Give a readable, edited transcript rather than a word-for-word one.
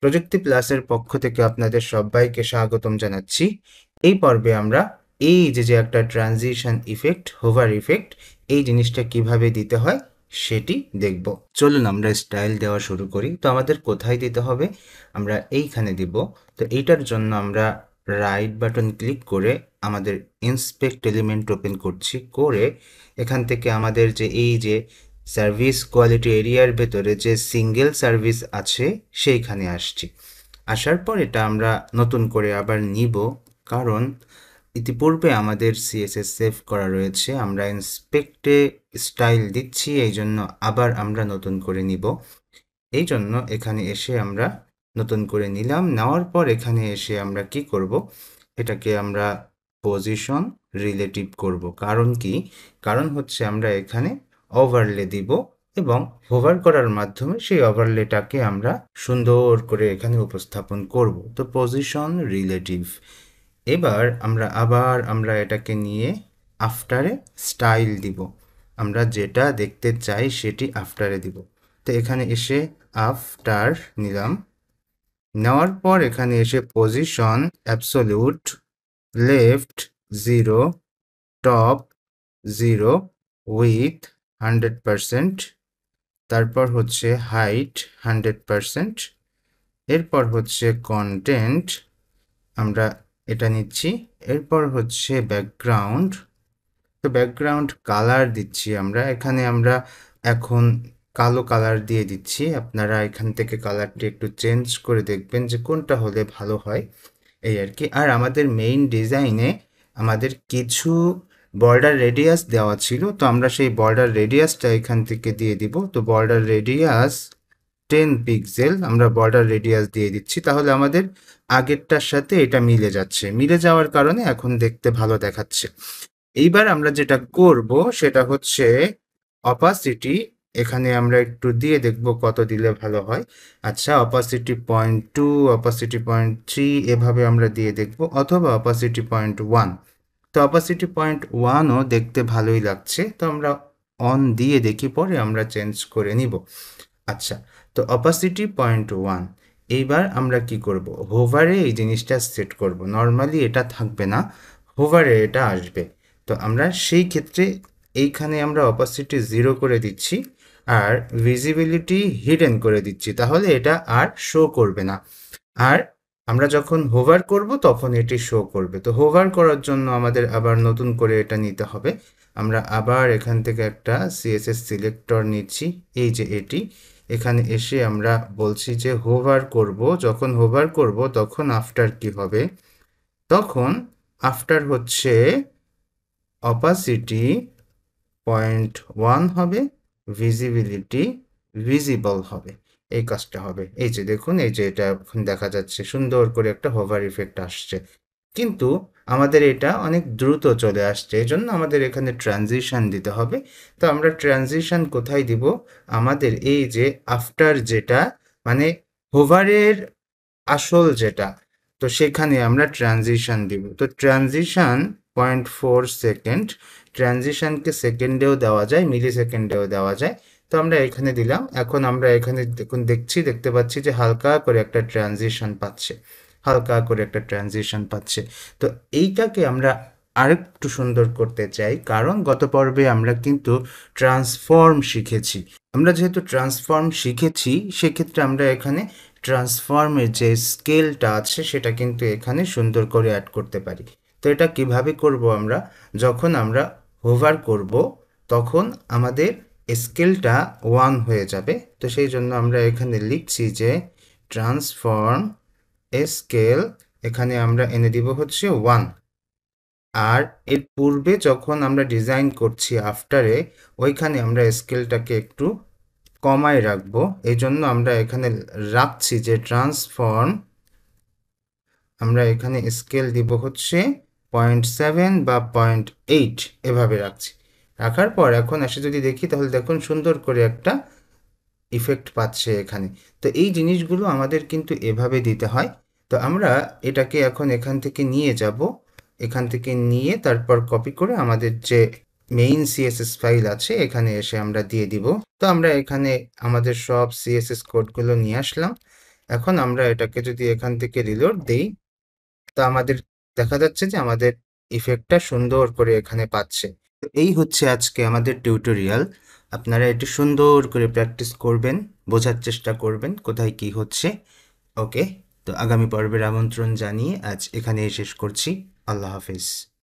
প্রযুক্তি প্লাসের পক্ষ থেকে আপনাদের সবাইকে স্বাগতম জানাচ্ছি। এই পর্বে আমরা এই যে একটা ট্রানজিশন ইফেক্ট, হোভার ইফেক্ট, এই জিনিসটা কিভাবে দিতে হয় সেটি দেখব। চলুন আমরা স্টাইল দেওয়া শুরু করি। তো আমাদের কোথায় দিতে হবে? আমরা এইখানে দিব। তো এইটার জন্য আমরা রাইট বাটন ক্লিক করে আমাদের ইন্সপেক্ট এলিমেন্ট ওপেন করছি, করে এখান থেকে আমাদের যে এই যে সার্ভিস কোয়ালিটি এরিয়ার ভেতরে যে সিঙ্গেল সার্ভিস আছে সেইখানে আসছি। আসার পর এটা আমরা নতুন করে আবার নিব, কারণ ইতিপূর্বে আমাদের সিএসএস সেভ করা রয়েছে। আমরা ইন্সপেক্টে স্টাইল দিচ্ছি, এই জন্য আবার আমরা নতুন করে নিব। এই জন্য এখানে এসে আমরা নতুন করে নিলাম। নেওয়ার পর এখানে এসে আমরা কি করব, এটাকে আমরা পজিশন রিলেটিভ করব। কারণ কি? কারণ হচ্ছে আমরা এখানে ওভারলে দিব এবং হোভার করার মাধ্যমে সেই ওভারলেটাকে আমরা সুন্দর করে এখানে উপস্থাপন করব। তো পজিশন রিলেটিভ। এবার আমরা এটাকে নিয়ে আফটারে স্টাইল দিব। আমরা যেটা দেখতে চাই সেটি আফটারে দিব। তো এখানে এসে আফটার নিলাম। নেওয়ার পর এখানে এসে position absolute, left 0, top 0, with 100%, তারপর হচ্ছে হাইট 100%, এরপর হচ্ছে কন্টেন্ট আমরা এটা নিচ্ছি। এরপর হচ্ছে ব্যাকগ্রাউন্ড। তো ব্যাকগ্রাউন্ড কালার দিচ্ছি আমরা এখন কালো কালার দিয়ে দিচ্ছি। আপনারা এখান থেকে কালারটি একটু চেঞ্জ করে দেখবেন যে কোনটা হলে ভালো হয়, এই আর কি। আর আমাদের মেইন ডিজাইনে আমাদের কিছু বর্ডার রেডিয়াস দেওয়া ছিল, তো আমরা সেই বর্ডার রেডিয়াসটা এখান থেকে দিয়ে দিব। তো বর্ডার রেডিয়াস 10 পিক্সেল আমরা বর্ডার রেডিয়াস দিয়ে দিচ্ছি। তাহলে আমাদের আগেরটার সাথে এটা মিলে যাচ্ছে। মিলে যাওয়ার কারণে এখন দেখতে ভালো দেখাচ্ছে। এইবার আমরা যেটা করব সেটা হচ্ছে অপাসিটি। এখানে আমরা একটু দিয়ে দেখব কত দিলে ভালো হয়। আচ্ছা, অপাসিটি 0.2, অপাসিটি 0.3 এভাবে আমরা দিয়ে দেখব, অথবা অপাসিটি 0.1। তো অপাসিটি 0.1ও দেখতে ভালোই লাগছে, তো আমরা অন দিয়ে দেখি, পরে আমরা চেঞ্জ করে নিব। আচ্ছা, তো অপাসিটি 0.1। এইবার আমরা কি করব, হোভারে এই জিনিসটা সেট করব। নর্মালি এটা থাকবে না, হোভারে এটা আসবে। তো আমরা সেই ক্ষেত্রে এইখানে আমরা অপাসিটি 0 করে দিচ্ছি আর ভিজিবিলিটি হিডেন করে দিচ্ছি, তাহলে এটা আর শো করবে না। আর আমরা যখন হোভার করব তখন এটি শো করবে। তো হোভার করার জন্য আমাদের আবার নতুন করে এটা নিতে হবে। আমরা আবার এখান থেকে একটা সিএসএস সিলেক্টর নিচ্ছি, এই যে এটি। এখানে এসে আমরা বলছি যে হোভার করব। যখন হোভার করব তখন আফটার কি হবে? তখন আফটার হচ্ছে অপাসিটি 0.1 হবে, ভিজিবিলিটি ভিজিবল হবে। এই কাজটা হবে। এই যে দেখুন, এই যে এটা এখন দেখা যাচ্ছে, সুন্দর করে একটা হোভার ইফেক্ট আসছে। কিন্তু আমাদের এটা অনেক দ্রুত চলে আসছে, এই জন্য আমাদের এখানে ট্রানজিশন দিতে হবে। তো আমরা ট্রানজিশন কোথায় দিব? আমাদের এই যে আফটার, যেটা মানে হোভারের আসল যেটা, তো সেখানে আমরা ট্রানজিশন দিব। তো ট্রানজিশন 0.4 সেকেন্ড। ট্রানজিশনকে সেকেন্ডেও দেওয়া যায়, মিলি সেকেন্ডেও দেওয়া যায়। তো আমরা এখানে দিলাম। এখন আমরা এখানে দেখতে পাচ্ছি যে হালকা করে একটা ট্রানজিশন পাচ্ছে, হালকা করে একটা ট্রানজিশন পাচ্ছে। তো এইটাকে আমরা আরেকটু সুন্দর করতে চাই, কারণ গত পর্বে আমরা কিন্তু ট্রান্সফর্ম শিখেছি। আমরা যেহেতু ট্রান্সফর্ম শিখেছি, সেক্ষেত্রে আমরা এখানে ট্রান্সফর্মের যে স্কেলটা আছে সেটা কিন্তু এখানে সুন্দর করে অ্যাড করতে পারি। তো এটা কিভাবে করব? আমরা যখন আমরা হোভার করব তখন আমাদের স্কেলটা 1 হয়ে যাবে। তো সেই জন্য আমরা এখানে লিখছি যে ট্রান্সফর্ম স্কেল, এখানে আমরা এনে দিব হচ্ছে 1। আর এর পূর্বে যখন আমরা ডিজাইন করছি আফটারে, ওইখানে আমরা স্কেলটাকে একটু কমায় রাখবো। এই জন্য আমরা এখানে রাখছি যে ট্রান্সফর্ম, আমরা এখানে স্কেল দিব হচ্ছে 0.7 বা 0.8 এভাবে রাখছি। রাখার পর এখন এসে যদি দেখি, তাহলে দেখুন সুন্দর করে একটা ইফেক্ট পাচ্ছে এখানে। তো এই জিনিসগুলো আমাদের কিন্তু এভাবে দিতে হয়। তো আমরা এটাকে এখন এখান থেকে নিয়ে যাব, এখান থেকে নিয়ে তারপর কপি করে আমাদের যে মেইন সিএসএস ফাইল আছে এখানে এসে আমরা দিয়ে দিব। তো আমরা এখানে আমাদের সব সিএসএস কোডগুলো নিয়ে আসলাম। এখন আমরা এটাকে যদি এখান থেকে রিলোড দেই, তো আমাদের দেখা যাচ্ছে যে আমাদের ইফেক্টটা সুন্দর করে এখানে পাচ্ছে। তো এই হচ্ছে আজকে আমাদের টিউটোরিয়াল। আপনারা এটি সুন্দর করে প্র্যাকটিস করবেন, বোঝার চেষ্টা করবেন কোথায় কি হচ্ছে। ওকে, তো আগামী পর্বের আমন্ত্রণ জানিয়ে আজ এখানেই শেষ করছি। আল্লাহ হাফিজ।